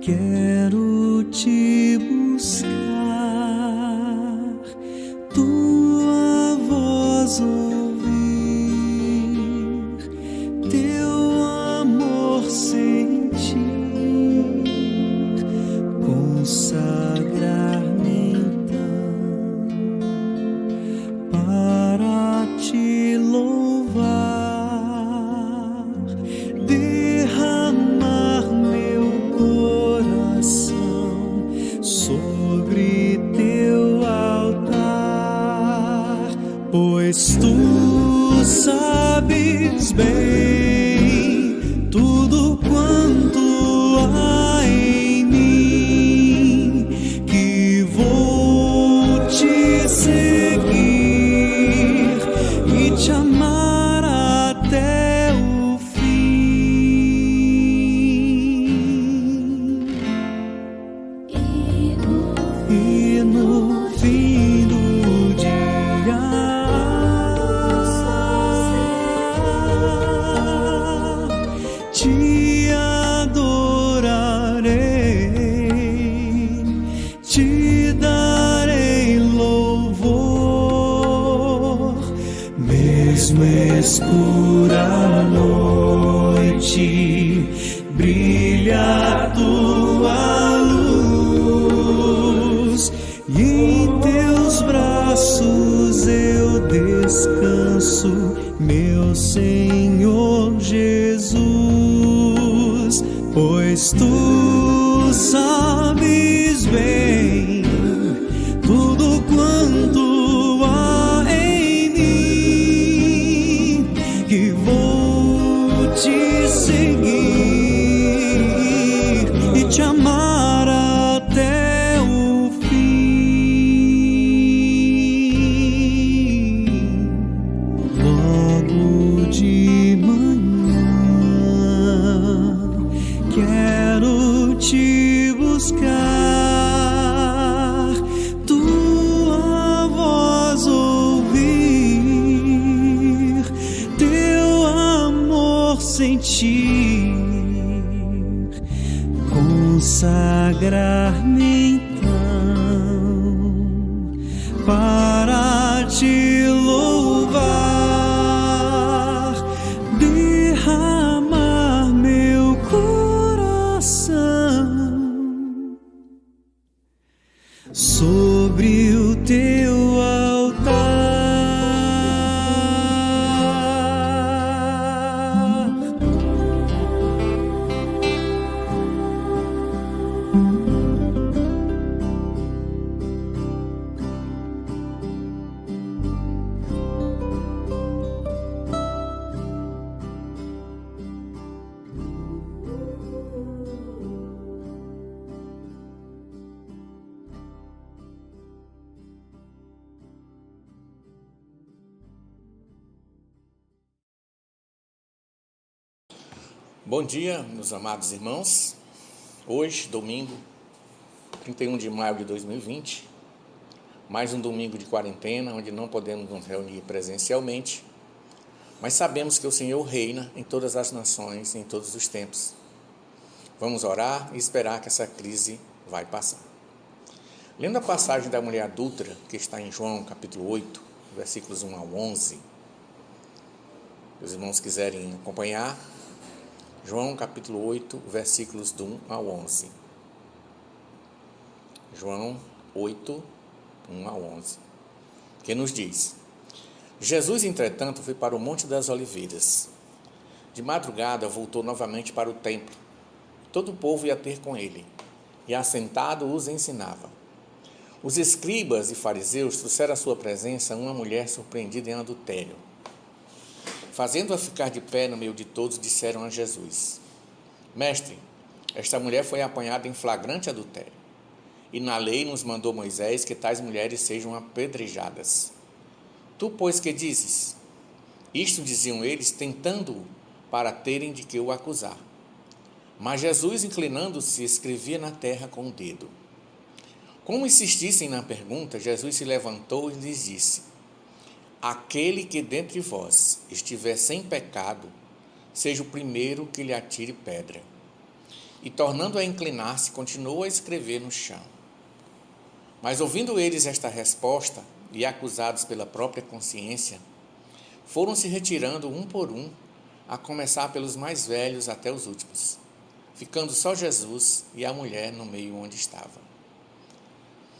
Quero te buscar, tua voz ouvir, teu amor sentir, consagrar-me então para te louvar, derramar meu coração sobre teu altar, pois tu sabes bem tudo quanto há em mim, que vou te seguir e te amar até o fim. E no fim do dia te adorarei, te darei louvor, mesmo escura a noite, brilha a tua luz, e em teus braços eu descanso, meu Senhor Jesus, pois tu sabes bem tudo quanto há em mim, que vou te seguir e te amar até o fim. Logo de manhã quero te buscar, tua voz ouvir, teu amor sentir, consagrar-me então para te louvar, derramar meu coração sobre o teu altar. Bom dia, meus amados irmãos. Hoje, domingo, 31 de maio de 2020, mais um domingo de quarentena, onde não podemos nos reunir presencialmente, mas sabemos que o Senhor reina em todas as nações, em todos os tempos. Vamos orar e esperar que essa crise vai passar. Lendo a passagem da mulher adúltera, que está em João, capítulo 8, versículos 1 ao 11, se os irmãos quiserem acompanhar, João capítulo 8, versículos do 1 ao 11. João 8, 1 ao 11. Que nos diz: Jesus, entretanto, foi para o Monte das Oliveiras. De madrugada voltou novamente para o templo. Todo o povo ia ter com ele, e assentado os ensinava. Os escribas e fariseus trouxeram à sua presença uma mulher surpreendida em adultério. Fazendo-a ficar de pé no meio de todos, disseram a Jesus: Mestre, esta mulher foi apanhada em flagrante adultério, e na lei nos mandou Moisés que tais mulheres sejam apedrejadas. Tu, pois, que dizes? Isto diziam eles, tentando-o, para terem de que o acusar. Mas Jesus, inclinando-se, escrevia na terra com o dedo. Como insistissem na pergunta, Jesus se levantou e lhes disse: Aquele que dentre vós estiver sem pecado, seja o primeiro que lhe atire pedra. e, tornando a inclinar-se, continuou a escrever no chão. Mas, ouvindo eles esta resposta, e acusados pela própria consciência, foram se retirando um por um, a começar pelos mais velhos até os últimos, ficando só Jesus e a mulher no meio onde estava.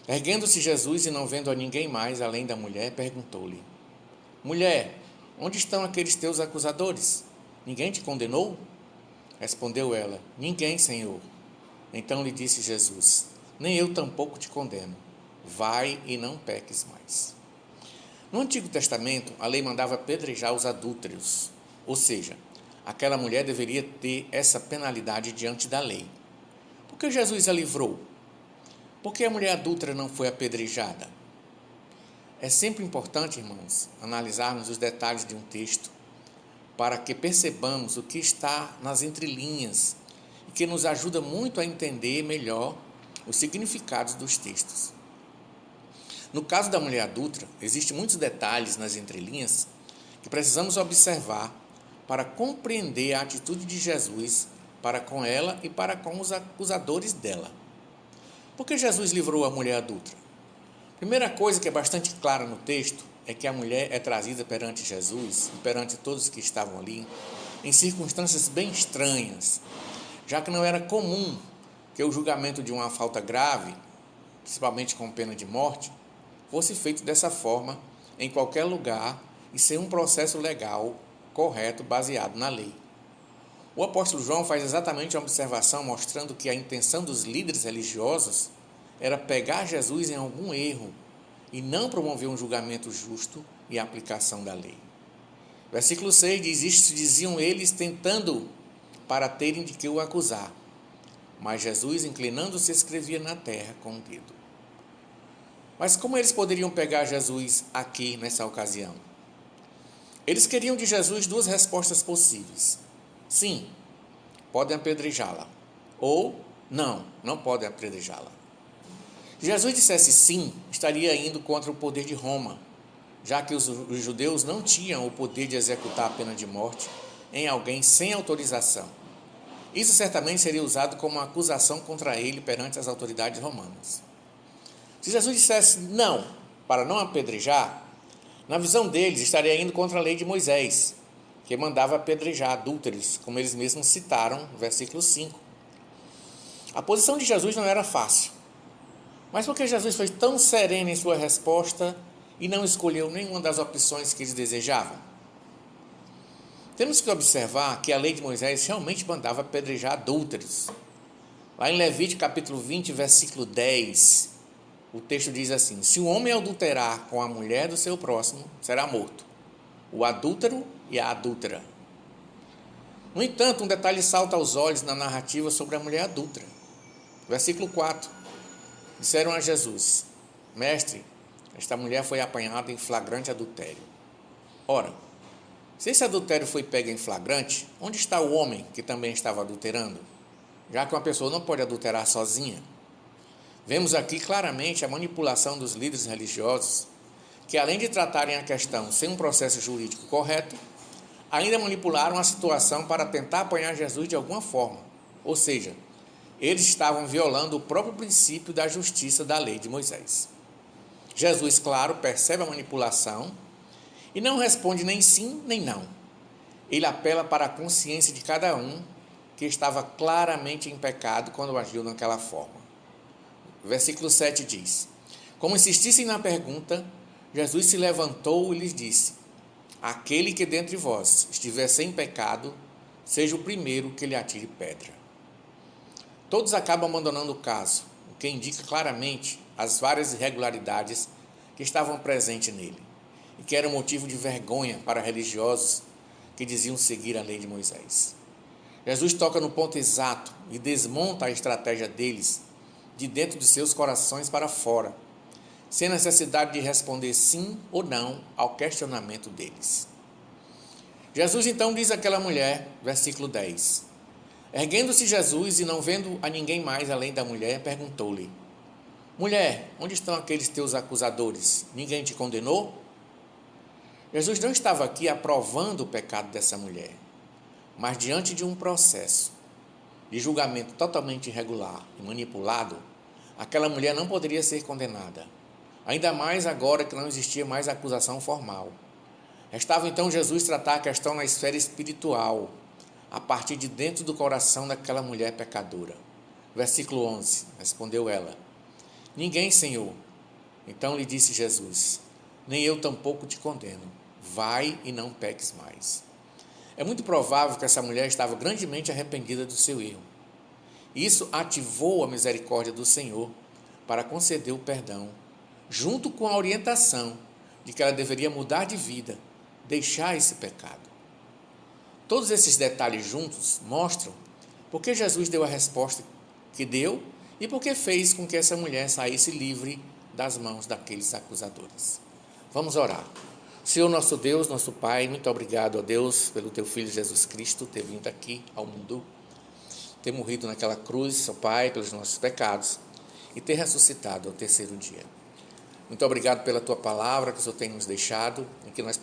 Erguendo-se Jesus e não vendo a ninguém mais além da mulher, perguntou-lhe: Mulher, onde estão aqueles teus acusadores? Ninguém te condenou? Respondeu ela: Ninguém, Senhor. Então lhe disse Jesus: Nem eu tampouco te condeno. Vai e não peques mais. No Antigo Testamento, a lei mandava apedrejar os adúlteros, ou seja, aquela mulher deveria ter essa penalidade diante da lei. Por que Jesus a livrou? Por que a mulher adúltera não foi apedrejada? É sempre importante, irmãos, analisarmos os detalhes de um texto para que percebamos o que está nas entrelinhas e que nos ajuda muito a entender melhor os significados dos textos. No caso da mulher adúltera, existem muitos detalhes nas entrelinhas que precisamos observar para compreender a atitude de Jesus para com ela e para com os acusadores dela. Por que Jesus livrou a mulher adúltera? Primeira coisa que é bastante clara no texto é que a mulher é trazida perante Jesus e perante todos que estavam ali em circunstâncias bem estranhas, já que não era comum que o julgamento de uma falta grave, principalmente com pena de morte, fosse feito dessa forma em qualquer lugar e sem um processo legal correto baseado na lei. O apóstolo João faz exatamente a observação mostrando que a intenção dos líderes religiosos era pegar Jesus em algum erro e não promover um julgamento justo e a aplicação da lei. Versículo 6 diz: Isto diziam eles tentando para terem de que o acusar. Mas Jesus, inclinando-se, escrevia na terra com o dedo. Mas como eles poderiam pegar Jesus aqui nessa ocasião? Eles queriam de Jesus duas respostas possíveis. Sim, podem apedrejá-la. Ou não, não podem apedrejá-la. Se Jesus dissesse sim, estaria indo contra o poder de Roma, já que os judeus não tinham o poder de executar a pena de morte em alguém sem autorização. Isso certamente seria usado como uma acusação contra ele perante as autoridades romanas. Se Jesus dissesse não, para não apedrejar, na visão deles estaria indo contra a lei de Moisés, que mandava apedrejar adúlteros, como eles mesmos citaram no versículo 5. A posição de Jesus não era fácil. Mas por que Jesus foi tão sereno em sua resposta e não escolheu nenhuma das opções que eles desejavam? Temos que observar que a lei de Moisés realmente mandava apedrejar adúlteros. Lá em Levítico capítulo 20, versículo 10, o texto diz assim: Se o homem adulterar com a mulher do seu próximo, será morto, o adúltero e a adúltera. No entanto, um detalhe salta aos olhos na narrativa sobre a mulher adúltera. Versículo 4. Disseram a Jesus: Mestre, esta mulher foi apanhada em flagrante adultério. Ora, se esse adultério foi pego em flagrante, onde está o homem que também estava adulterando? Já que uma pessoa não pode adulterar sozinha. Vemos aqui claramente a manipulação dos líderes religiosos, que além de tratarem a questão sem um processo jurídico correto, ainda manipularam a situação para tentar apanhar Jesus de alguma forma. Ou seja, eles estavam violando o próprio princípio da justiça da lei de Moisés. Jesus, claro, percebe a manipulação e não responde nem sim nem não. Ele apela para a consciência de cada um que estava claramente em pecado quando agiu daquela forma. Versículo 7 diz: Como insistissem na pergunta, Jesus se levantou e lhes disse: Aquele que dentre vós estiver sem pecado, seja o primeiro que lhe atire pedra. Todos acabam abandonando o caso, o que indica claramente as várias irregularidades que estavam presentes nele e que eram motivo de vergonha para religiosos que diziam seguir a lei de Moisés. Jesus toca no ponto exato e desmonta a estratégia deles de dentro de seus corações para fora, sem necessidade de responder sim ou não ao questionamento deles. Jesus então diz àquela mulher, versículo 10, Erguendo-se Jesus e não vendo a ninguém mais além da mulher, perguntou-lhe: Mulher, onde estão aqueles teus acusadores? Ninguém te condenou? Jesus não estava aqui aprovando o pecado dessa mulher, mas diante de um processo. de julgamento totalmente irregular e manipulado, aquela mulher não poderia ser condenada. Ainda mais agora que não existia mais acusação formal. Restava então Jesus tratar a questão na esfera espiritual, a partir de dentro do coração daquela mulher pecadora. Versículo 11, respondeu ela: Ninguém, Senhor. Então lhe disse Jesus: Nem eu tampouco te condeno. Vai e não peques mais. É muito provável que essa mulher estava grandemente arrependida do seu erro. Isso ativou a misericórdia do Senhor para conceder o perdão, junto com a orientação de que ela deveria mudar de vida, deixar esse pecado. Todos esses detalhes juntos mostram por que Jesus deu a resposta que deu e por que fez com que essa mulher saísse livre das mãos daqueles acusadores. Vamos orar. Senhor nosso Deus, nosso Pai, muito obrigado a Deus pelo Teu Filho Jesus Cristo ter vindo aqui ao mundo, ter morrido naquela cruz, ó Pai, pelos nossos pecados e ter ressuscitado ao terceiro dia. Muito obrigado pela Tua palavra que o Senhor tem nos deixado e que nós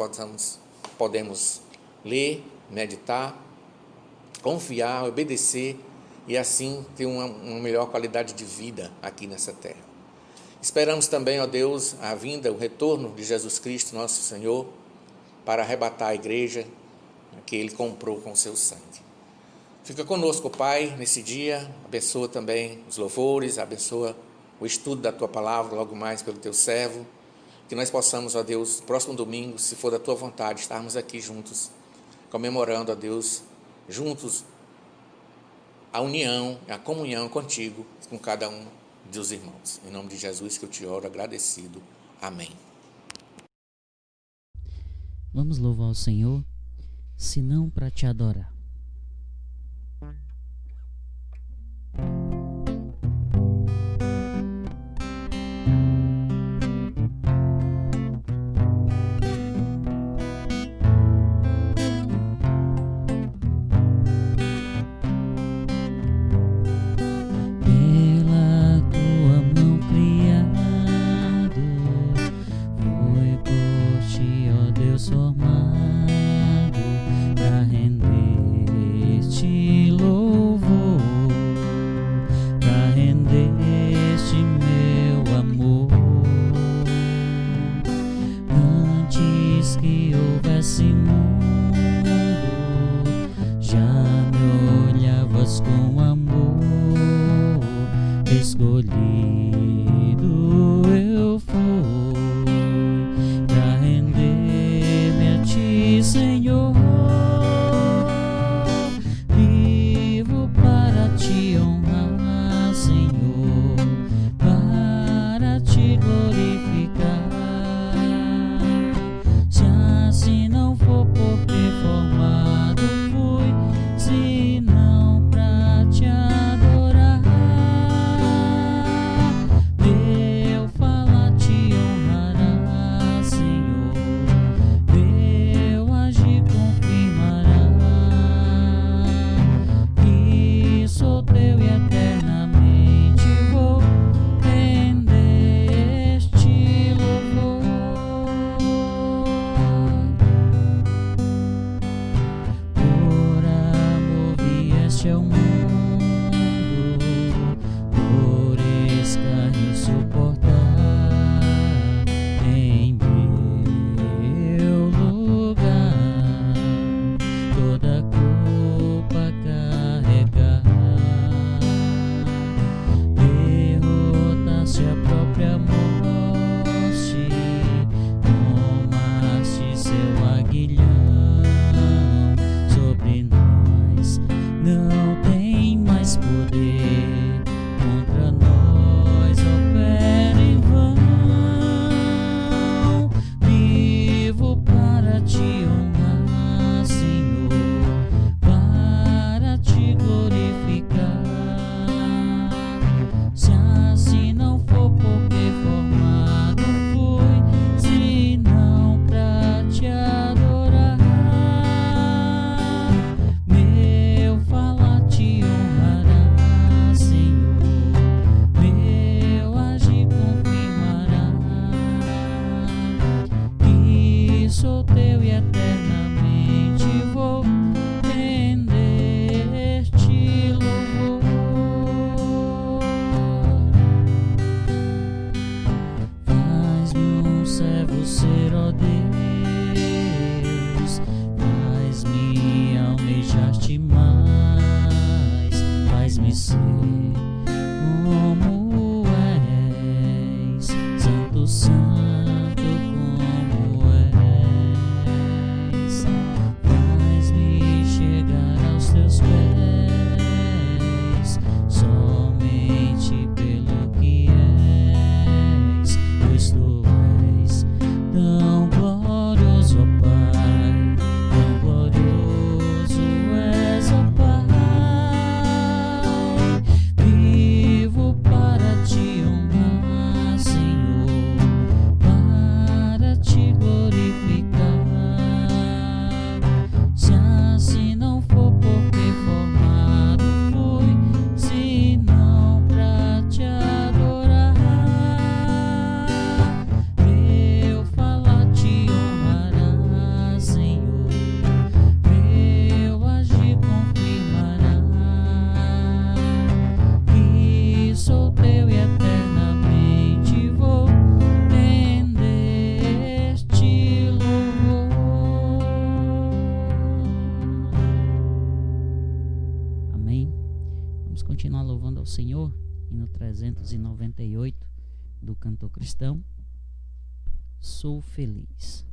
podemos ler, meditar, confiar, obedecer e assim ter uma melhor qualidade de vida aqui nessa terra. Esperamos também, ó Deus, a vinda, o retorno de Jesus Cristo, nosso Senhor, para arrebatar a igreja que Ele comprou com o seu sangue. Fica conosco, Pai, nesse dia, abençoa também os louvores, abençoa o estudo da Tua palavra, logo mais pelo Teu servo, que nós possamos, ó Deus, próximo domingo, se for da Tua vontade, estarmos aqui juntos, comemorando, ó Deus, juntos, a união, a comunhão contigo, com cada um dos irmãos. Em nome de Jesus que eu te oro agradecido. Amém. Vamos louvar o Senhor, se não para te adorar. ser como és, Santo, Santo como és. Faz-me chegar aos teus pés, somente pelo que és, pois tu és tão glorioso, ó Pai, tão glorioso és, ó Pai. Vivo para te honrar, Senhor, para te glorificar. Se assim não for, porque formado fui, se não pra te adorar. Meu falar te honrará, Senhor, meu agir confirmará que sou teu e eternamente vou render-te louvor. Amém. Vamos continuar louvando ao Senhor, hino 398 do cantor cristão. Sou feliz.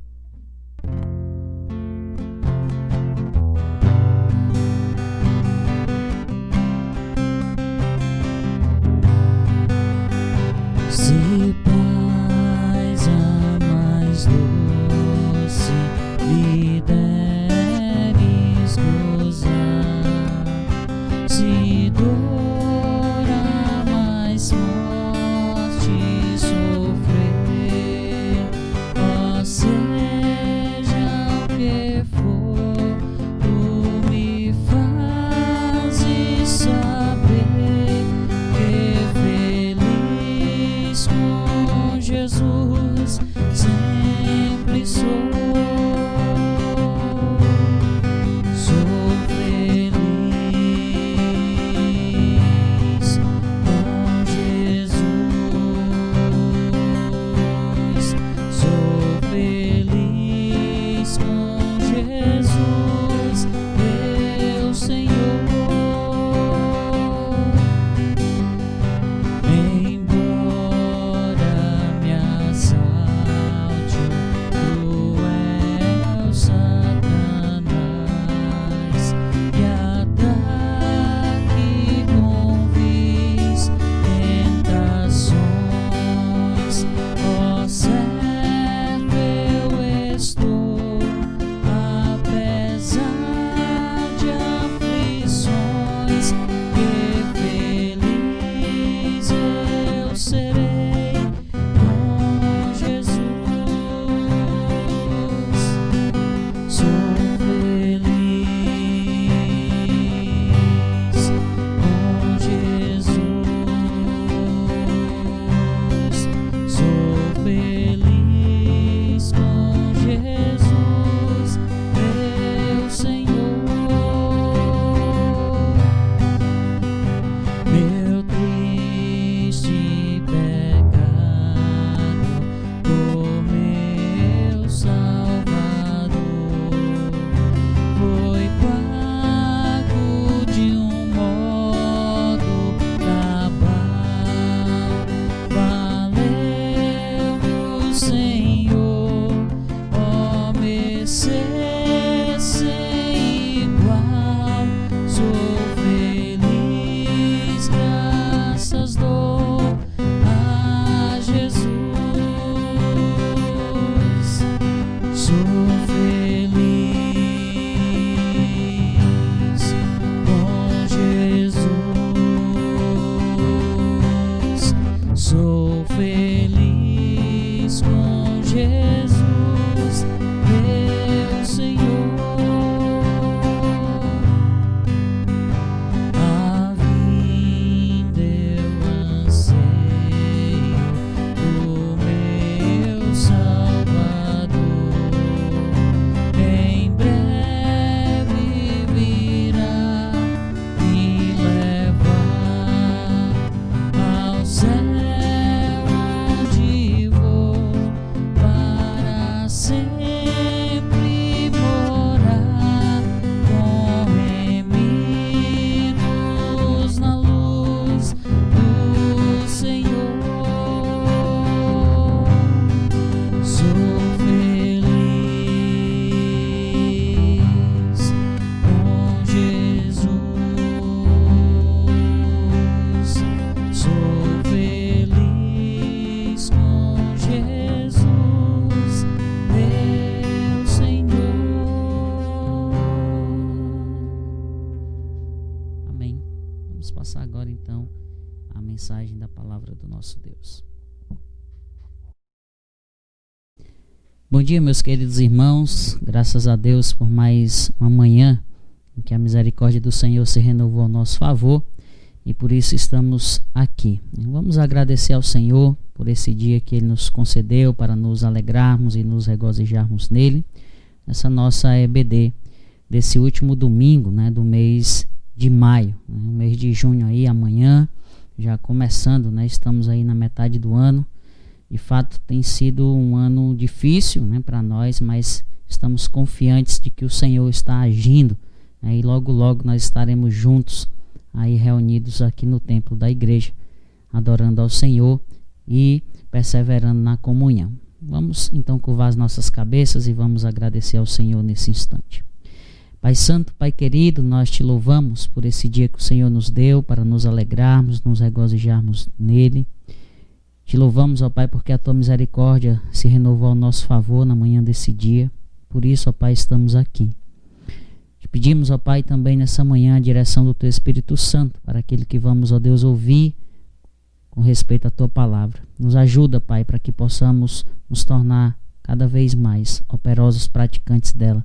Se paz a mais doce me deres gozar, se dor a mais morte sofrer, ó, seja o que for, tu me fazes saber que feliz com Jesus sempre sou. Sou feliz Vamos passar agora então a mensagem da palavra do nosso Deus. Bom dia, meus queridos irmãos, graças a Deus por mais uma manhã em que a misericórdia do Senhor se renovou ao nosso favor e por isso estamos aqui. Vamos agradecer ao Senhor por esse dia que Ele nos concedeu para nos alegrarmos e nos regozijarmos nele, nessa nossa EBD, desse último domingo, do mês de maio, o mês de junho aí, amanhã, já começando, estamos aí na metade do ano. De fato tem sido um ano difícil para nós, mas estamos confiantes de que o Senhor está agindo, e logo logo nós estaremos juntos aí reunidos aqui no templo da igreja, adorando ao Senhor e perseverando na comunhão. Vamos então curvar as nossas cabeças e vamos agradecer ao Senhor nesse instante. Pai Santo, Pai querido, nós te louvamos por esse dia que o Senhor nos deu para nos alegrarmos, nos regozijarmos nele. Te louvamos, ó Pai, porque a tua misericórdia se renovou ao nosso favor na manhã desse dia. Por isso, ó Pai, estamos aqui. Te pedimos, ó Pai, também nessa manhã a direção do teu Espírito Santo para aquele que vamos, ó Deus, ouvir com respeito à tua palavra. Nos ajuda, Pai, para que possamos nos tornar cada vez mais operosos praticantes dela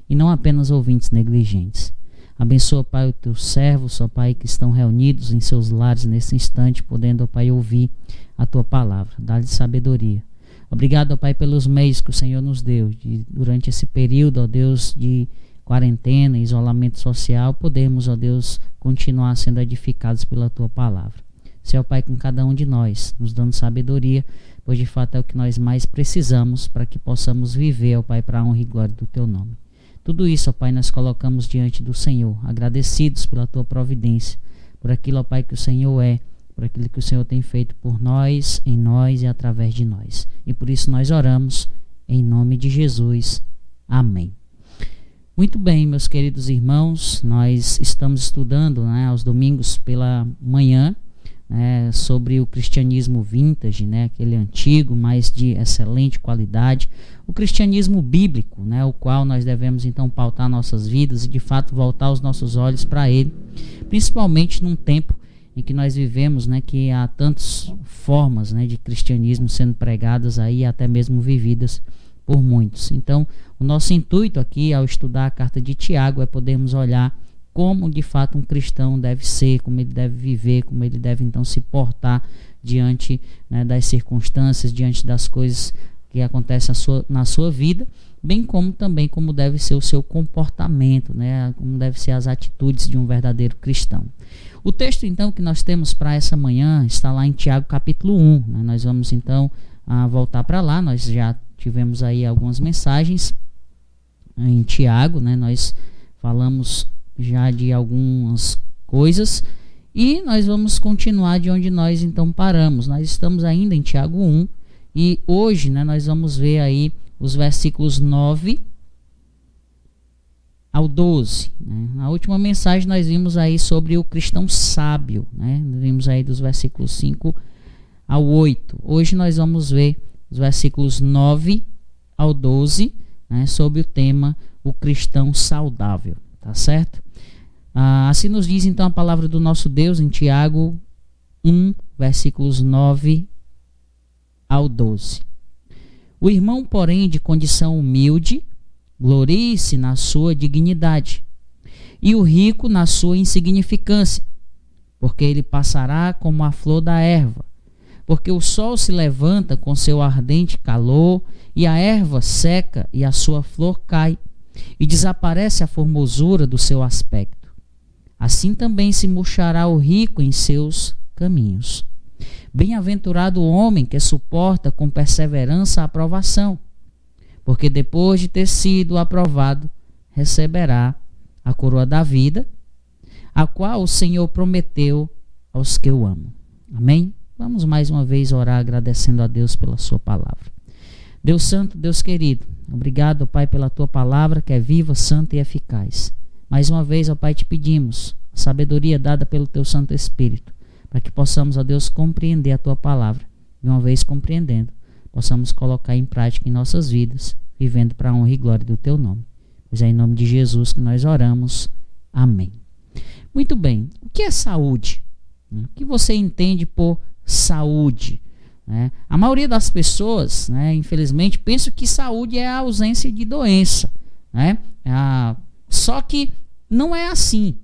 e não apenas ouvintes negligentes. Abençoa, Pai, os teus servos, ó Pai, que estão reunidos em seus lares nesse instante, podendo, ó Pai, ouvir a tua palavra. Dá-lhe sabedoria. Obrigado, ó Pai, pelos meios que o Senhor nos deu durante esse período, ó Deus, de quarentena, isolamento social, podemos, ó Deus, continuar sendo edificados pela tua palavra. Senhor, Pai, com cada um de nós, nos dando sabedoria, pois de fato é o que nós mais precisamos para que possamos viver, ó Pai, para a honra e glória do teu nome. Tudo isso, ó Pai, nós colocamos diante do Senhor, agradecidos pela tua providência, por aquilo, ó Pai, que o Senhor é, por aquilo que o Senhor tem feito por nós, em nós e através de nós. E por isso nós oramos em nome de Jesus. Amém. Muito bem, meus queridos irmãos, nós estamos estudando aos domingos pela manhã sobre o cristianismo vintage, aquele antigo, mas de excelente qualidade, o cristianismo bíblico, o qual nós devemos então pautar nossas vidas e de fato voltar os nossos olhos para ele, principalmente num tempo em que nós vivemos, que há tantas formas de cristianismo sendo pregadas aí, até mesmo vividas por muitos. Então, o nosso intuito aqui ao estudar a carta de Tiago é podermos olhar como de fato um cristão deve ser, como ele deve viver, como ele deve então se portar diante das circunstâncias, diante das coisas que acontecem na sua vida, bem como também como deve ser o seu comportamento, como deve ser as atitudes de um verdadeiro cristão. O texto então que nós temos para essa manhã está lá em Tiago capítulo 1, nós vamos então voltar para lá. Nós já tivemos aí algumas mensagens em Tiago, nós falamos já de algumas coisas e nós vamos continuar de onde nós então paramos. Nós estamos ainda em Tiago 1 e hoje nós vamos ver aí os versículos 9 ao 12. Na última mensagem nós vimos aí sobre o cristão sábio, nós vimos aí dos versículos 5 ao 8. Hoje nós vamos ver os versículos 9 ao 12, sobre o tema o cristão saudável, tá certo? Assim nos diz então a palavra do nosso Deus em Tiago 1, versículos 9 ao 12. O irmão, porém, de condição humilde, glorie-se na sua dignidade, e o rico na sua insignificância, porque ele passará como a flor da erva, porque o sol se levanta com seu ardente calor, e a erva seca e a sua flor cai, e desaparece a formosura do seu aspecto. Assim também se murchará o rico em seus caminhos. Bem-aventurado o homem que suporta com perseverança a provação, porque depois de ter sido aprovado, receberá a coroa da vida, a qual o Senhor prometeu aos que o amam. Amém? Vamos mais uma vez orar agradecendo a Deus pela sua palavra. Deus santo, Deus querido, obrigado, Pai, pela tua palavra que é viva, santa e eficaz. Mais uma vez, ó Pai, te pedimos a sabedoria dada pelo teu Santo Espírito, para que possamos, ó Deus, compreender a tua palavra. E uma vez compreendendo, possamos colocar em prática em nossas vidas, vivendo para a honra e glória do teu nome. Pois é em nome de Jesus que nós oramos. Amém. Muito bem, o que é saúde? O que você entende por saúde? A maioria das pessoas, infelizmente, pensa que saúde é a ausência de doença. Só que não é assim.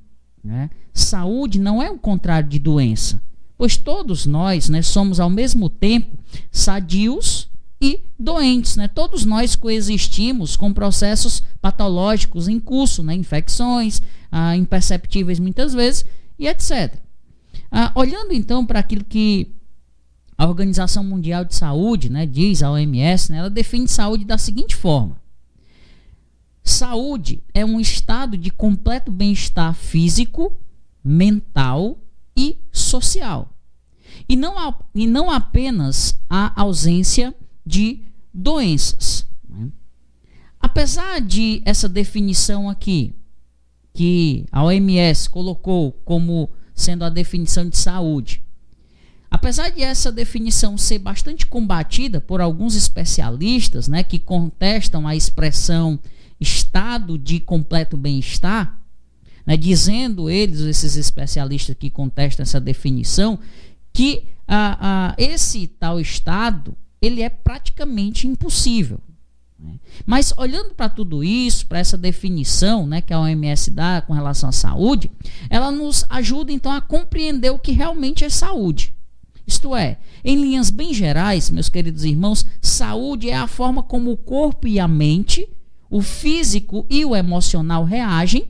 Saúde não é o contrário de doença, pois todos nós somos ao mesmo tempo sadios e doentes. Todos nós coexistimos com processos patológicos em curso, infecções imperceptíveis muitas vezes e etc. Olhando então para aquilo que a Organização Mundial de Saúde diz, a OMS, ela define saúde da seguinte forma: saúde é um estado de completo bem-estar físico, mental e social. E não apenas a ausência de doenças. Apesar de essa definição aqui, que a OMS colocou como sendo a definição de saúde, apesar de essa definição ser bastante combatida por alguns especialistas, que contestam a expressão estado de completo bem-estar, dizendo esses especialistas que contestam essa definição, que esse tal estado ele é praticamente impossível. Mas olhando para tudo isso, para essa definição que a OMS dá com relação à saúde, ela nos ajuda então a compreender o que realmente é saúde. Isto é, em linhas bem gerais, meus queridos irmãos, saúde é a forma como o corpo e a mente, o físico e o emocional reagem,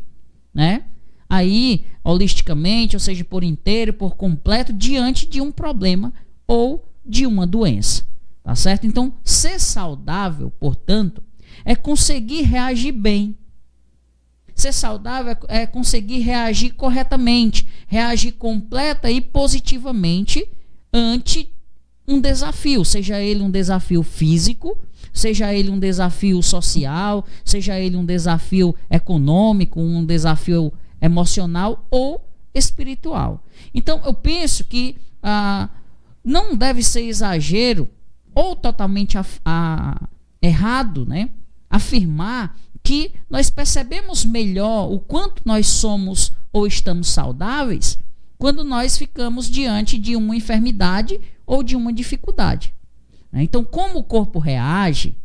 aí holisticamente, ou seja, por inteiro, por completo, diante de um problema ou de uma doença. Tá certo? Então, ser saudável, portanto, é conseguir reagir bem. Ser saudável é conseguir reagir corretamente, reagir completa e positivamente ante um desafio, seja ele um desafio físico, seja ele um desafio social, seja ele um desafio econômico, um desafio emocional ou espiritual. Então, eu penso que não deve ser exagero ou totalmente errado, afirmar que nós percebemos melhor o quanto nós somos ou estamos saudáveis quando nós ficamos diante de uma enfermidade ou de uma dificuldade. Então, como o corpo reage,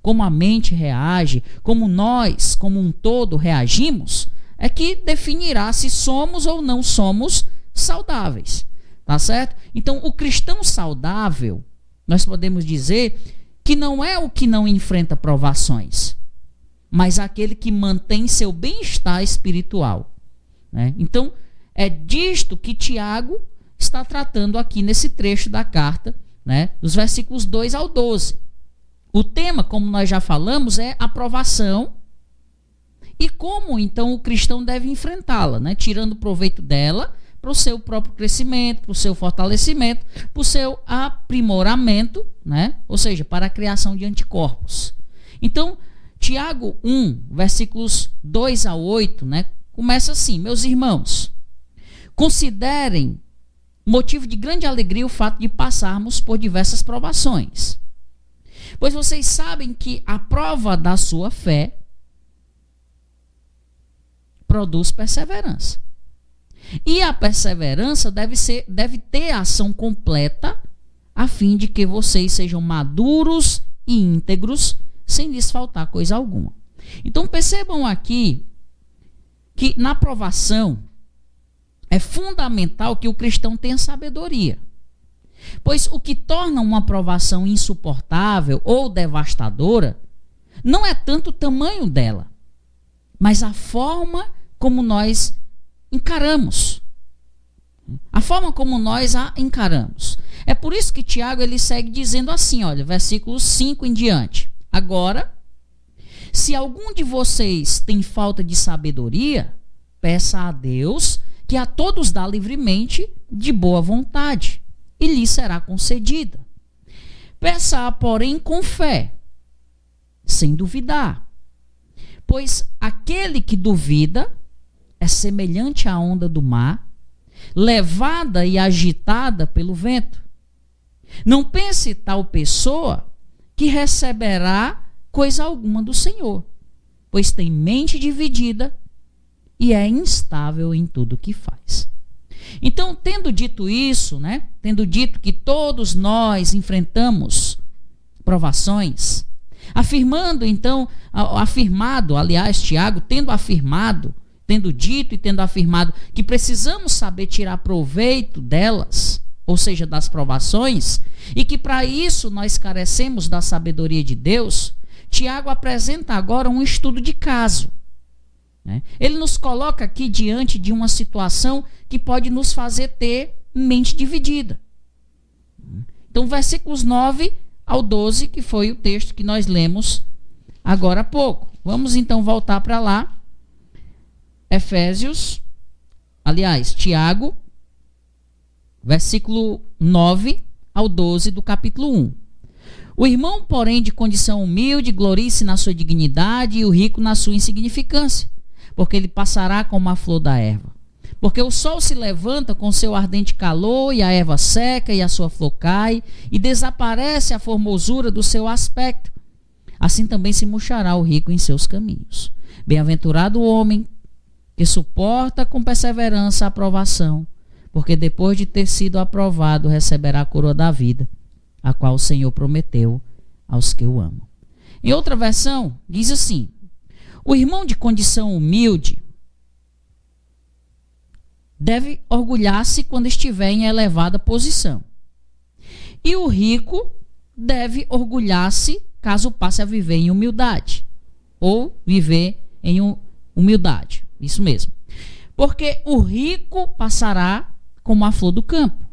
como a mente reage, como nós, como um todo, reagimos, é que definirá se somos ou não somos saudáveis. Tá certo? Então, o cristão saudável, nós podemos dizer que não é o que não enfrenta provações, mas aquele que mantém seu bem-estar espiritual. Então, é disto que Tiago está tratando aqui nesse trecho da carta, dos versículos 2 ao 12. O tema, como nós já falamos, é a provação e como, então, o cristão deve enfrentá-la, tirando proveito dela para o seu próprio crescimento, para o seu fortalecimento, para o seu aprimoramento, ou seja, para a criação de anticorpos. Então, Tiago 1, versículos 2 a 8, começa assim: meus irmãos, considerem motivo de grande alegria o fato de passarmos por diversas provações, pois vocês sabem que a prova da sua fé produz perseverança. E a perseverança deve ter ação completa, a fim de que vocês sejam maduros e íntegros, sem lhes faltar coisa alguma. Então percebam aqui que na provação é fundamental que o cristão tenha sabedoria. Pois o que torna uma provação insuportável ou devastadora não é tanto o tamanho dela, mas a forma como nós encaramos. A forma como nós a encaramos. É por isso que Tiago ele segue dizendo assim, olha, versículo 5 em diante. Agora, se algum de vocês tem falta de sabedoria, peça a Deus, que a todos dá livremente, de boa vontade, e lhe será concedida. Peça-a, porém, com fé, sem duvidar. Pois aquele que duvida é semelhante à onda do mar, levada e agitada pelo vento. Não pense tal pessoa que receberá coisa alguma do Senhor, pois tem mente dividida e é instável em tudo que faz. Então, tendo dito isso, tendo dito que todos nós enfrentamos provações, Tiago, tendo dito e tendo afirmado que precisamos saber tirar proveito delas, ou seja, das provações, e que para isso nós carecemos da sabedoria de Deus, Tiago apresenta agora um estudo de caso. Ele nos coloca aqui diante de uma situação que pode nos fazer ter mente dividida. Então, versículos 9 ao 12, que foi o texto que nós lemos agora há pouco. Vamos então voltar para lá. Tiago, versículo 9 ao 12 do capítulo 1. O irmão, porém, de condição humilde, glorie-se na sua dignidade e o rico na sua insignificância, porque ele passará como a flor da erva. Porque o sol se levanta com seu ardente calor, e a erva seca, e a sua flor cai, e desaparece a formosura do seu aspecto. Assim também se murchará o rico em seus caminhos. Bem-aventurado o homem que suporta com perseverança a aprovação, porque depois de ter sido aprovado, receberá a coroa da vida, a qual o Senhor prometeu aos que o amam. Em outra versão, diz assim: o irmão de condição humilde deve orgulhar-se quando estiver em elevada posição. E o rico deve orgulhar-se caso passe a viver em humildade. Ou viver em humildade. Isso mesmo. Porque o rico passará como a flor do campo.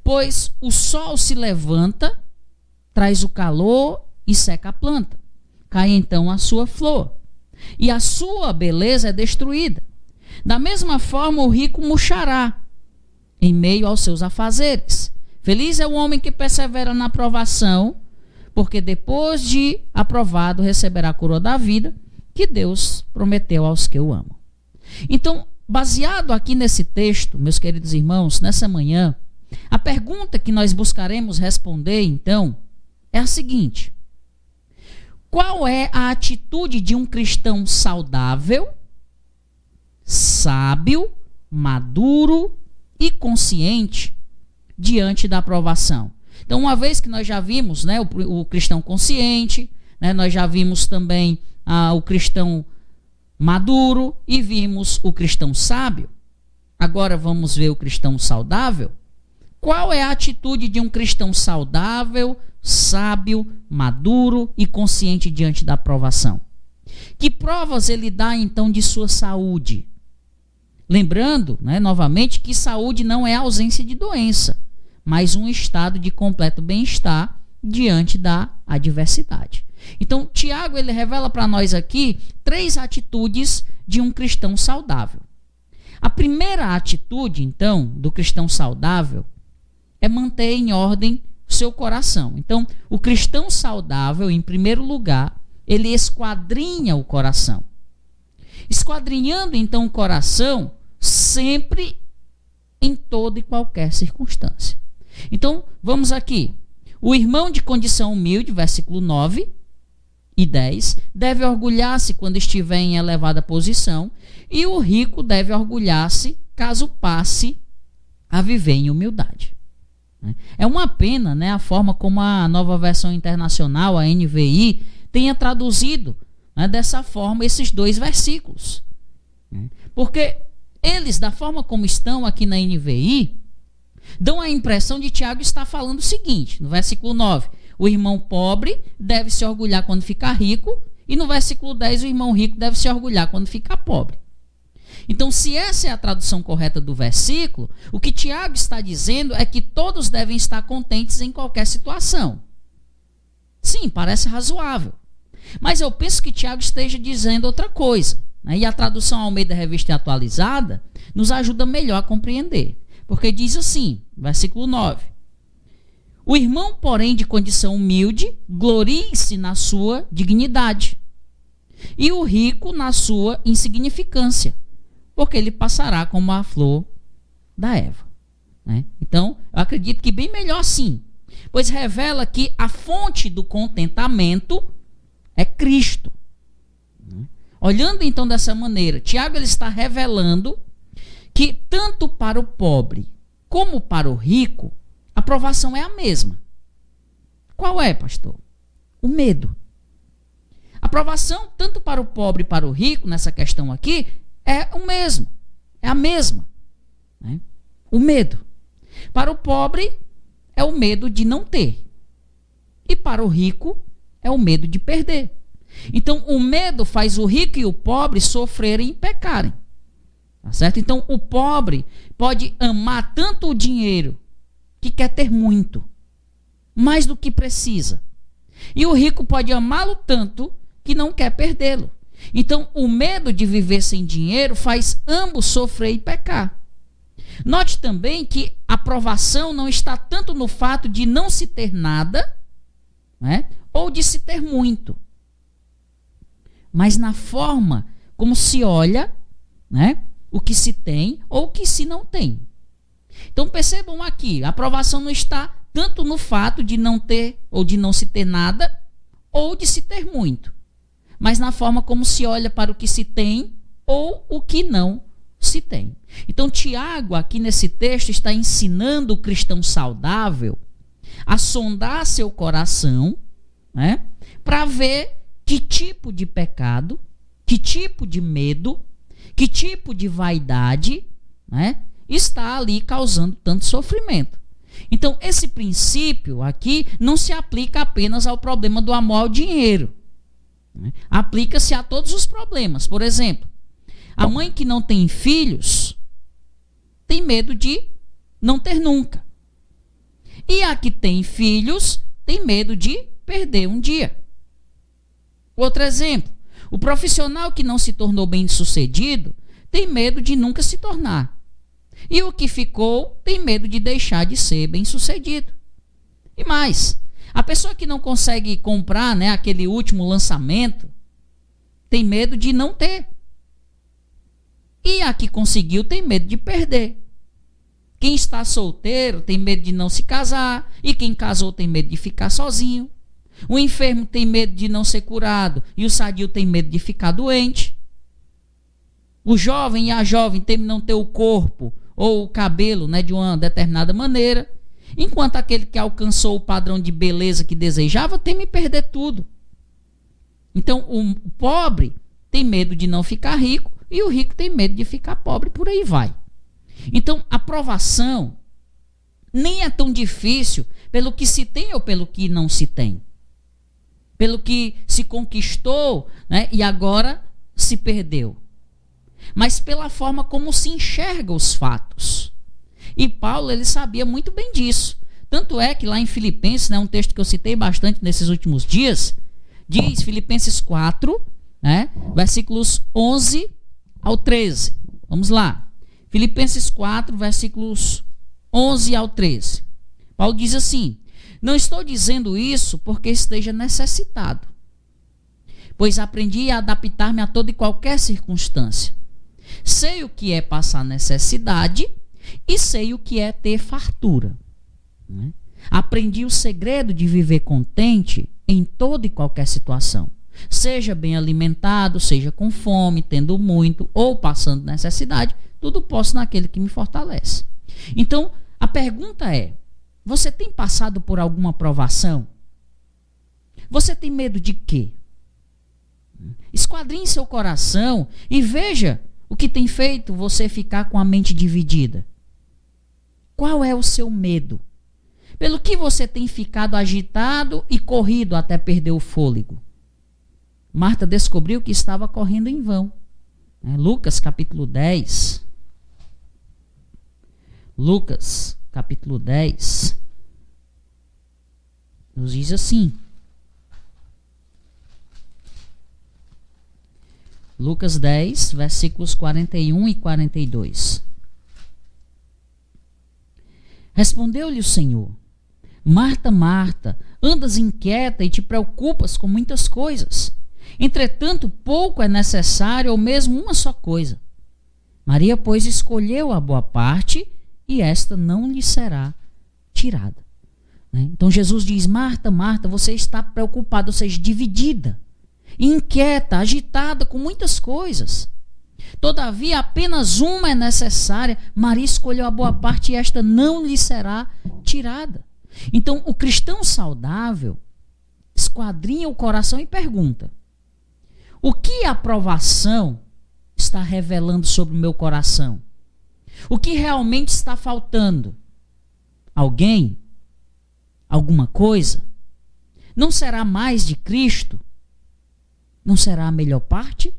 Pois o sol se levanta, traz o calor e seca a planta. Cai então a sua flor. E a sua beleza é destruída. Da mesma forma, o rico murchará em meio aos seus afazeres. Feliz é o homem que persevera na aprovação, porque depois de aprovado receberá a coroa da vida que Deus prometeu aos que o amam. Então, baseado aqui nesse texto, meus queridos irmãos, nessa manhã, a pergunta que nós buscaremos responder, então, é a seguinte: qual é a atitude de um cristão saudável, sábio, maduro e consciente diante da aprovação? Então, uma vez que nós já vimos o cristão consciente, nós já vimos também o cristão maduro e vimos o cristão sábio, agora vamos ver o cristão saudável. Qual é a atitude de um cristão saudável, sábio, maduro e consciente diante da aprovação? Que provas ele dá então de sua saúde? Lembrando, novamente, que saúde não é ausência de doença, mas um estado de completo bem-estar diante da adversidade. Então, Tiago ele revela para nós aqui 3 atitudes de um cristão saudável. A primeira atitude, então, do cristão saudável é manter em ordem o seu coração. Então, o cristão saudável, em primeiro lugar, ele esquadrinha o coração. Esquadrinhando, então, o coração sempre em toda e qualquer circunstância. Então, vamos aqui. O irmão de condição humilde, versículo 9 e 10, deve orgulhar-se quando estiver em elevada posição, e o rico deve orgulhar-se caso passe a viver em humildade. É uma pena, a forma como a Nova Versão Internacional, a NVI, tenha traduzido dessa forma esses 2 versículos. Porque eles, da forma como estão aqui na NVI, dão a impressão de Tiago estar falando o seguinte, no versículo 9, o irmão pobre deve se orgulhar quando ficar rico, e no versículo 10, o irmão rico deve se orgulhar quando ficar pobre. Então, se essa é a tradução correta do versículo, o que Tiago está dizendo é que todos devem estar contentes em qualquer situação. Sim, parece razoável. Mas eu penso que Tiago esteja dizendo outra coisa. E a tradução Almeida Revista Atualizada nos ajuda melhor a compreender. Porque diz assim, versículo 9: o irmão, porém, de condição humilde, glorie-se na sua dignidade, e o rico na sua insignificância, porque ele passará como a flor da erva. Então, eu acredito que bem melhor assim, pois revela que a fonte do contentamento é Cristo. olhando então dessa maneira, Tiago ele está revelando que tanto para o pobre como para o rico, a provação é a mesma. Qual é, pastor? O medo. A provação, tanto para o pobre e para o rico, nessa questão aqui, é o mesmo. É a mesma. Né? O medo. Para o pobre, é o medo de não ter. E para o rico, é o medo de perder. Então, o medo faz o rico e o pobre sofrerem e pecarem. Tá certo? Então, o pobre pode amar tanto o dinheiro, que quer ter muito, mais do que precisa. E o rico pode amá-lo tanto que não quer perdê-lo. Então, o medo de viver sem dinheiro faz ambos sofrer e pecar. Note também que a provação não está tanto no fato de não se ter nada, né, ou de se ter muito, mas na forma como se olha, né, o que se tem ou o que se não tem. Então percebam aqui, a aprovação não está tanto no fato de não ter ou de não se ter nada ou de se ter muito, mas na forma como se olha para o que se tem ou o que não se tem. Então Tiago aqui nesse texto está ensinando o cristão saudável a sondar seu coração, né, para ver que tipo de pecado, que tipo de medo, que tipo de vaidade, né, está ali causando tanto sofrimento. Então, esse princípio aqui não se aplica apenas ao problema do amor ao dinheiro. Né? Aplica-se a todos os problemas. Por exemplo, a mãe que não tem filhos tem medo de não ter nunca. E a que tem filhos tem medo de perder um dia. Outro exemplo, o profissional que não se tornou bem-sucedido tem medo de nunca se tornar. E o que ficou tem medo de deixar de ser bem-sucedido. E mais, a pessoa que não consegue comprar, né, aquele último lançamento tem medo de não ter. E a que conseguiu tem medo de perder. Quem está solteiro tem medo de não se casar. E quem casou tem medo de ficar sozinho. O enfermo tem medo de não ser curado. E o sadio tem medo de ficar doente. O jovem e a jovem temem não ter o corpo ou o cabelo, né, de uma determinada maneira. Enquanto aquele que alcançou o padrão de beleza que desejava teme perder tudo. Então o pobre tem medo de não ficar rico. E o rico tem medo de ficar pobre, por aí vai. Então, a provação nem é tão difícil pelo que se tem ou pelo que não se tem. Pelo que se conquistou, né, e agora se perdeu. Mas pela forma como se enxerga os fatos. E Paulo, ele sabia muito bem disso. Tanto é que lá em Filipenses, né, um texto que eu citei bastante nesses últimos dias, diz, Filipenses 4, né, versículos 11 ao 13. Vamos lá. Filipenses 4, versículos 11 ao 13. Paulo diz assim: não estou dizendo isso porque esteja necessitado, pois aprendi a adaptar-me a toda e qualquer circunstância. Sei o que é passar necessidade e sei o que é ter fartura. Né? Aprendi o segredo de viver contente em toda e qualquer situação. Seja bem alimentado, seja com fome, tendo muito ou passando necessidade, tudo posso naquele que me fortalece. Então, a pergunta é: você tem passado por alguma provação? Você tem medo de quê? Esquadrinhe seu coração e veja o que tem feito você ficar com a mente dividida. Qual é o seu medo? Pelo que você tem ficado agitado e corrido até perder o fôlego? Marta descobriu que estava correndo em vão. Lucas capítulo 10. Lucas capítulo 10 nos diz assim. Lucas 10, versículos 41 e 42. Respondeu-lhe o Senhor: Marta, Marta, andas inquieta e te preocupas com muitas coisas. Entretanto, pouco é necessário, ou mesmo uma só coisa. Maria, pois, escolheu a boa parte, e esta não lhe será tirada. Então Jesus diz: Marta, Marta, você está preocupada, ou seja, dividida. inquieta, agitada com muitas coisas. Todavia, apenas uma é necessária. Maria escolheu a boa parte e esta não lhe será tirada. Então, o cristão saudável esquadrinha o coração e pergunta: o que a provação está revelando sobre o meu coração? O que realmente está faltando? Alguém? Alguma coisa? Não será mais de Cristo? Não será a melhor parte?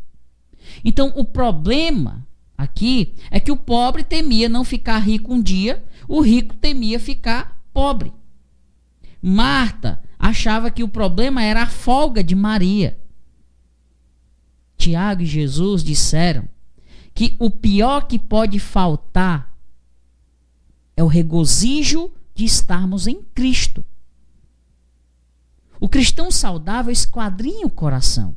Então, o problema aqui é que o pobre temia não ficar rico um dia, o rico temia ficar pobre. Marta achava que o problema era a folga de Maria. Tiago e Jesus disseram que o pior que pode faltar é o regozijo de estarmos em Cristo. O cristão saudável esquadrinha o coração.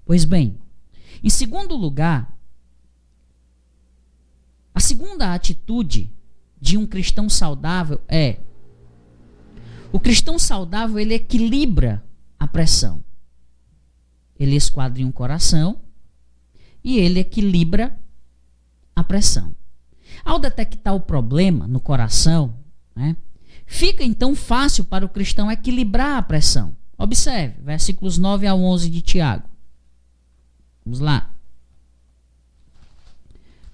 Pois bem, em segundo lugar, a segunda atitude de um cristão saudável é: o cristão saudável, ele equilibra a pressão. Ele esquadrinha o coração e ele equilibra a pressão. Ao detectar o problema no coração, fica então fácil para o cristão equilibrar a pressão. Observe, versículos 9 ao 11 de Tiago. Vamos lá.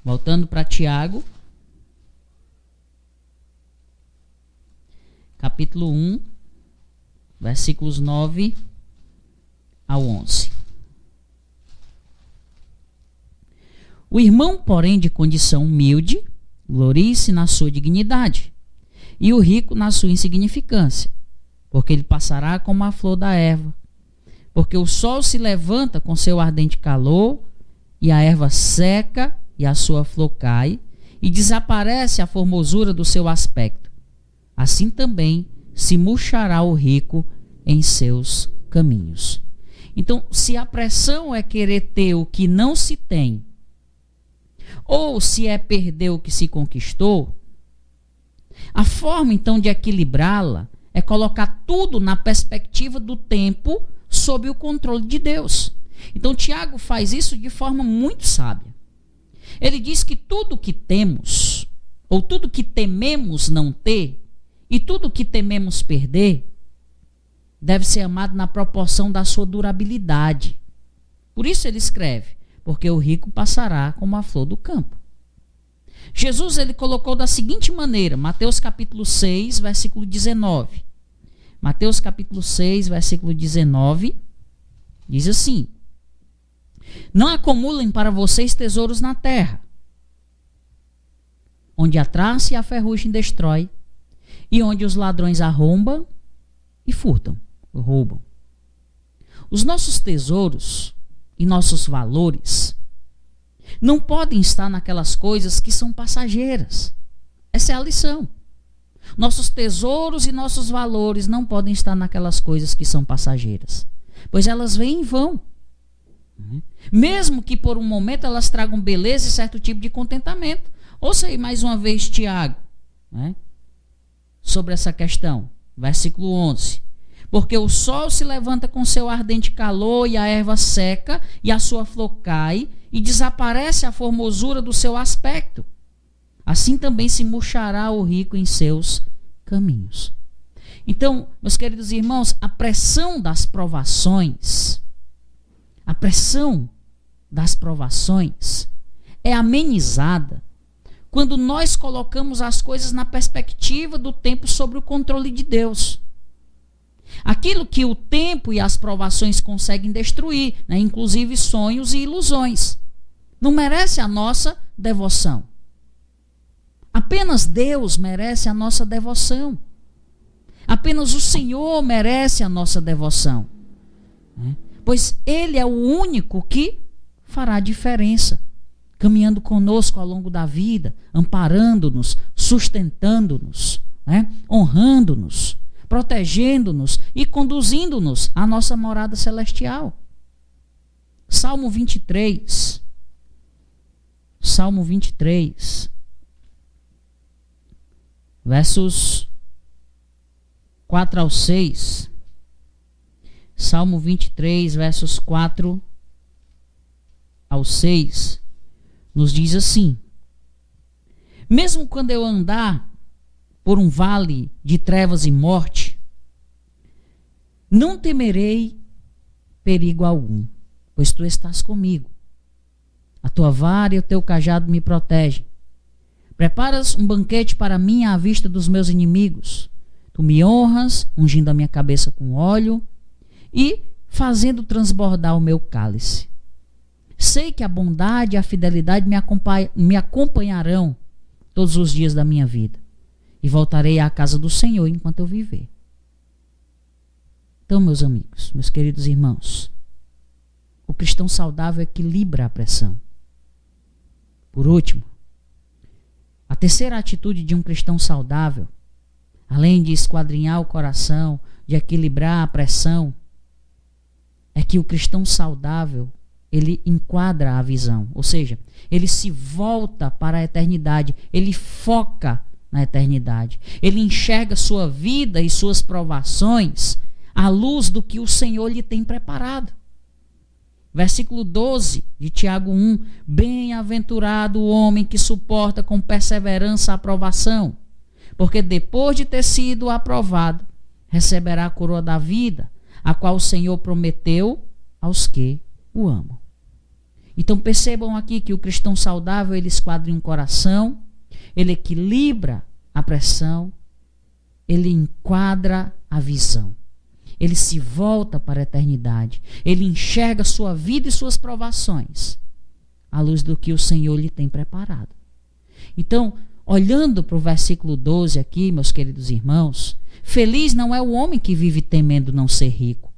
Voltando para Tiago, capítulo 1, versículos 9 ao 11. O irmão, porém, de condição humilde, glorie-se na sua dignidade, e o rico na sua insignificância, porque ele passará como a flor da erva. Porque o sol se levanta com seu ardente calor, e a erva seca, e a sua flor cai, e desaparece a formosura do seu aspecto. Assim também se murchará o rico em seus caminhos. Então, se a pressão é querer ter o que não se tem, ou se é perder o que se conquistou, a forma então de equilibrá-la é colocar tudo na perspectiva do tempo sob o controle de Deus. Então Tiago faz isso de forma muito sábia. Ele diz que tudo que temos, ou tudo que tememos não ter, e tudo que tememos perder, deve ser amado na proporção da sua durabilidade. Por isso ele escreve: porque o rico passará como a flor do campo. Jesus, ele colocou da seguinte maneira, Mateus capítulo 6, versículo 19. Mateus capítulo 6, versículo 19, diz assim: não acumulem para vocês tesouros na terra, onde a traça e a ferrugem destrói, e onde os ladrões arrombam e furtam, roubam. Os nossos tesouros e nossos valores não podem estar naquelas coisas que são passageiras. Essa é a lição. Nossos tesouros e nossos valores não podem estar naquelas coisas que são passageiras, pois elas vêm e vão. Mesmo que por um momento elas tragam beleza e certo tipo de contentamento. Ouça aí mais uma vez Tiago, sobre essa questão. Versículo 11. Porque o sol se levanta com seu ardente calor, e a erva seca, e a sua flor cai, e desaparece a formosura do seu aspecto. Assim também se murchará o rico em seus caminhos. Então, meus queridos irmãos, a pressão das provações é amenizada quando nós colocamos as coisas na perspectiva do tempo sob o controle de Deus. Aquilo que o tempo e as provações conseguem destruir, inclusive sonhos e ilusões, não merece a nossa devoção. Apenas Deus merece a nossa devoção. Apenas o Senhor merece a nossa devoção. Pois Ele é o único que fará a diferença, caminhando conosco ao longo da vida, amparando-nos, sustentando-nos, honrando-nos, protegendo-nos e conduzindo-nos à nossa morada celestial. Salmo 23. Salmo 23. Versos 4 ao 6. Salmo 23, versos 4 ao 6, nos diz assim: mesmo quando eu andar por um vale de trevas e morte, não temerei perigo algum, pois tu estás comigo. A tua vara e o teu cajado me protegem. Preparas um banquete para mim à vista dos meus inimigos. Tu me honras, ungindo a minha cabeça com óleo e fazendo transbordar o meu cálice. Sei que a bondade e a fidelidade me acompanharão todos os dias da minha vida, e voltarei à casa do Senhor enquanto eu viver. Então, meus amigos, meus queridos irmãos, o cristão saudável equilibra a pressão. Por último, a terceira atitude de um cristão saudável, além de esquadrinhar o coração, de equilibrar a pressão, é que o cristão saudável, ele enquadra a visão, ou seja, ele se volta para a eternidade, ele foca na eternidade, ele enxerga sua vida e suas provações à luz do que o Senhor lhe tem preparado. Versículo 12 de Tiago 1: bem-aventurado o homem que suporta com perseverança a aprovação, porque depois de ter sido aprovado, receberá a coroa da vida, a qual o Senhor prometeu aos que o amam. Então percebam aqui que o cristão saudável, ele esquadrinha um coração, ele equilibra a pressão, ele enquadra a visão. Ele se volta para a eternidade. Ele enxerga sua vida e suas provações à luz do que o Senhor lhe tem preparado. Então, olhando para o versículo 12 aqui, meus queridos irmãos, feliz não é o homem que vive temendo não ser rico.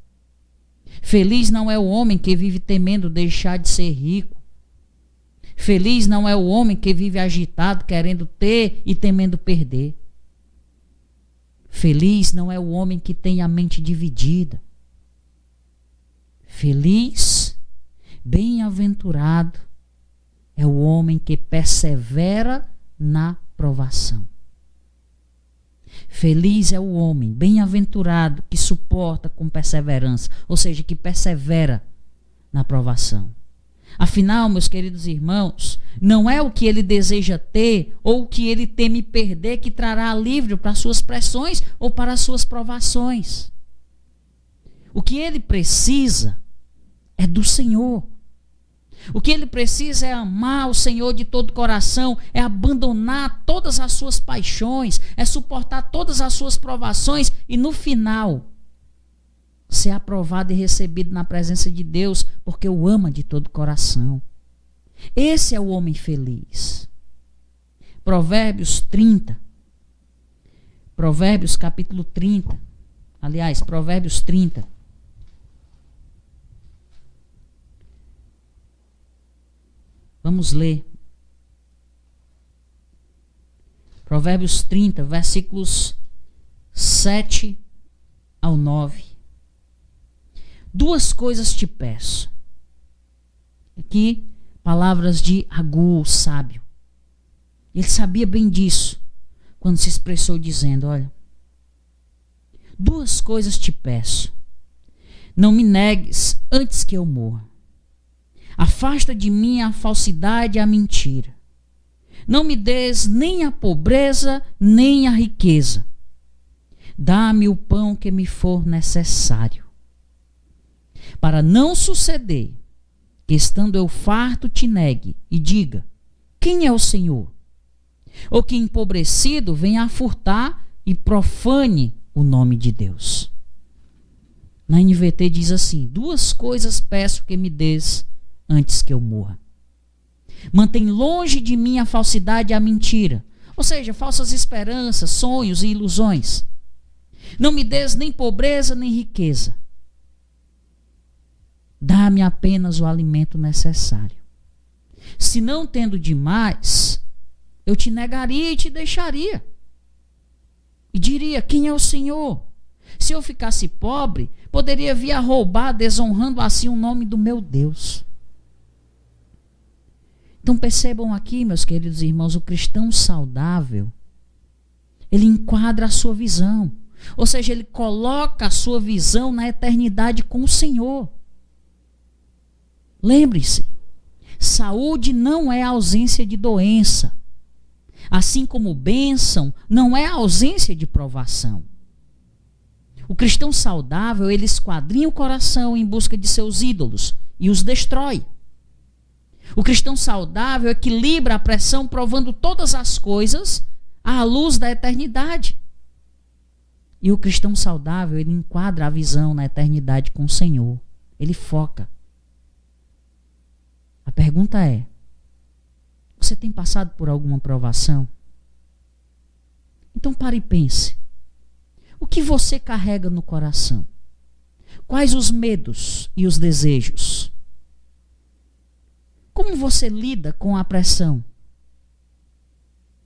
Feliz não é o homem que vive temendo deixar de ser rico. Feliz não é o homem que vive agitado, querendo ter e temendo perder. Feliz não é o homem que tem a mente dividida. Feliz, bem-aventurado, é o homem que persevera na provação. Feliz é o homem, bem-aventurado, que suporta com perseverança, ou seja, que persevera na provação. Afinal, meus queridos irmãos, não é o que ele deseja ter ou o que ele teme perder que trará alívio para suas pressões ou para as suas provações. O que ele precisa é do Senhor. O que ele precisa é amar o Senhor de todo o coração, é abandonar todas as suas paixões, é suportar todas as suas provações e no final ser aprovado e recebido na presença de Deus, porque o ama de todo o coração. Esse é o homem feliz. Provérbios 30. Provérbios capítulo 30. Aliás, Provérbios 30. Vamos ler. Provérbios 30, versículos 7 ao 9. Duas coisas te peço. Aqui, palavras de Agur, o sábio. Ele sabia bem disso quando se expressou dizendo, olha, duas coisas te peço. Não me negues antes que eu morra. Afasta de mim a falsidade e a mentira. Não me des nem a pobreza, nem a riqueza. Dá-me o pão que me for necessário. Para não suceder que, estando eu farto, te negue e diga, quem é o Senhor? Ou que, empobrecido, venha a furtar e profane o nome de Deus. Na NVT diz assim, duas coisas peço que me des antes que eu morra. Mantém longe de mim a falsidade e a mentira, ou seja, falsas esperanças, sonhos e ilusões. Não me des nem pobreza nem riqueza. Dá-me apenas o alimento necessário. Se não tendo demais, eu te negaria e te deixaria. E diria, quem é o Senhor? Se eu ficasse pobre, poderia vir a roubar, desonrando assim o nome do meu Deus. Então percebam aqui, meus queridos irmãos, o cristão saudável, ele enquadra a sua visão. Ou seja, ele coloca a sua visão na eternidade com o Senhor. Lembre-se, saúde não é ausência de doença. Assim como bênção não é ausência de provação. O cristão saudável, ele esquadrinha o coração em busca de seus ídolos e os destrói. O cristão saudável equilibra a pressão provando todas as coisas à luz da eternidade. E o cristão saudável, ele enquadra a visão na eternidade com o Senhor. Ele foca. A pergunta é: você tem passado por alguma provação? Então pare e pense. O que você carrega no coração? Quais os medos e os desejos? Como você lida com a pressão?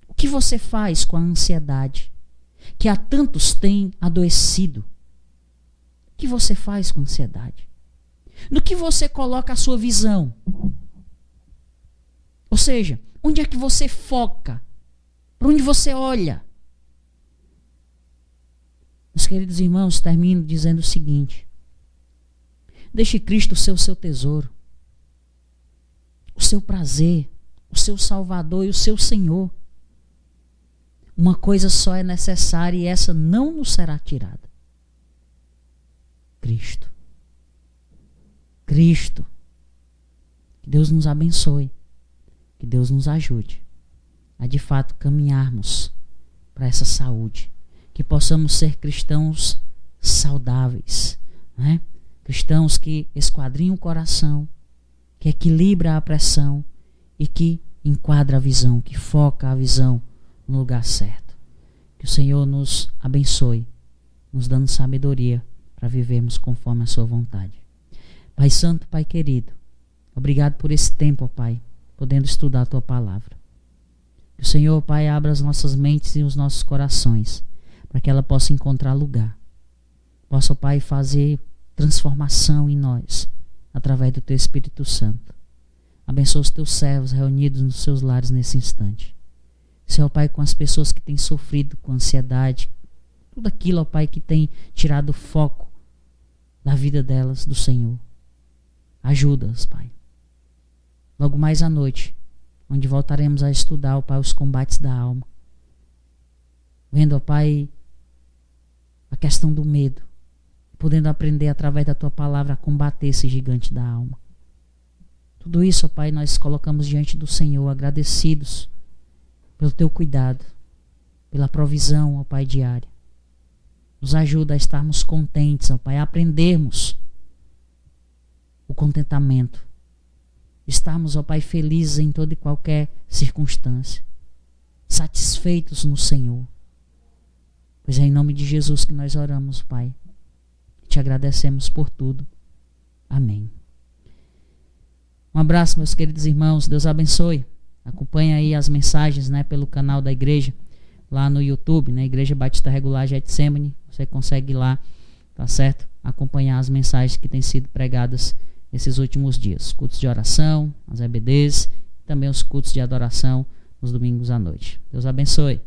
O que você faz com a ansiedade, que a tantos tem adoecido? O que você faz com a ansiedade? No que você coloca a sua visão? Ou seja, onde é que você foca? Para onde você olha? Meus queridos irmãos, termino dizendo o seguinte: deixe Cristo ser o seu tesouro, o seu prazer, o seu Salvador e o seu Senhor. Uma coisa só é necessária e essa não nos será tirada: Cristo. Cristo. Que Deus nos abençoe. Que Deus nos ajude a de fato caminharmos para essa saúde. Que possamos ser cristãos saudáveis, né? Cristãos que esquadrinham o coração, que equilibra a pressão e que enquadra a visão, que foca a visão no lugar certo. Que o Senhor nos abençoe, nos dando sabedoria para vivermos conforme a sua vontade. Pai Santo, Pai querido, obrigado por esse tempo, ó Pai, podendo estudar a tua palavra. Que o Senhor, Pai, abra as nossas mentes e os nossos corações para que ela possa encontrar lugar. Possa, Pai, fazer transformação em nós através do teu Espírito Santo. Abençoa os teus servos reunidos nos seus lares nesse instante. Senhor, Pai, com as pessoas que têm sofrido com ansiedade, tudo aquilo, ó Pai, que tem tirado o foco da vida delas do Senhor. Ajuda-as, Pai. Logo mais à noite, onde voltaremos a estudar, ó Pai, os combates da alma. Vendo, ó Pai, a questão do medo, podendo aprender através da tua palavra a combater esse gigante da alma. Tudo isso, ó Pai, nós colocamos diante do Senhor, agradecidos pelo teu cuidado, pela provisão, ó Pai, diária. Nos ajuda a estarmos contentes, ó Pai, a aprendermos o contentamento. Estarmos, ó Pai, felizes em toda e qualquer circunstância, satisfeitos no Senhor. Pois é em nome de Jesus que nós oramos, Pai. Te agradecemos por tudo. Amém. Um abraço, meus queridos irmãos. Deus abençoe. Acompanhe aí as mensagens, né, pelo canal da igreja, lá no YouTube, né, Igreja Batista Regular Getsemane. Você consegue ir lá, tá certo? Acompanhar as mensagens que têm sido pregadas nesses últimos dias. Cultos de oração, as EBDs, também os cultos de adoração nos domingos à noite. Deus abençoe.